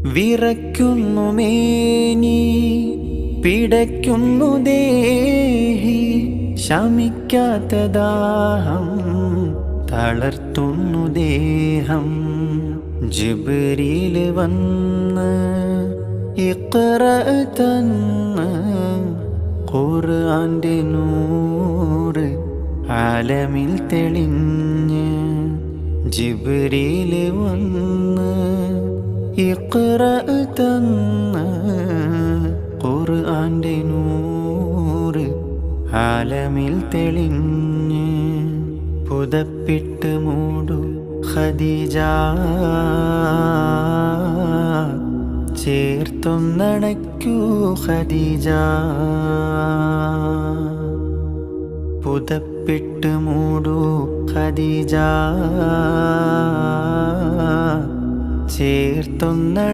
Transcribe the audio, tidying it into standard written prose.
വിറയ്ക്കുന്നു മേനി, പിടയ്ക്കുന്നു ദേഹി, ശമിക്കാത്ത ദാഹം തളർത്തുന്നു ദേഹം. ജിബ്രീൽ വന്ന് ഇഖ്റ തന്ന്, ഖുർആന്റെ നൂറ് ആലമിൽ തെളിഞ്ഞ്. ജിബ്രീൽ വന്ന് ഇഖ്റ തന്ന്, ഖുർആന്റെ നൂറ് ആലമിൽ തെളിഞ്ഞ്. പുതപ്പിട്ട് മൂടു ഖദീജ, ചേർത്തൊന്നണയ്ക്കൂ ഖദീജ. പുതപ്പിട്ട് മൂടു ഖദീജ, ചേർത്തൊന്ന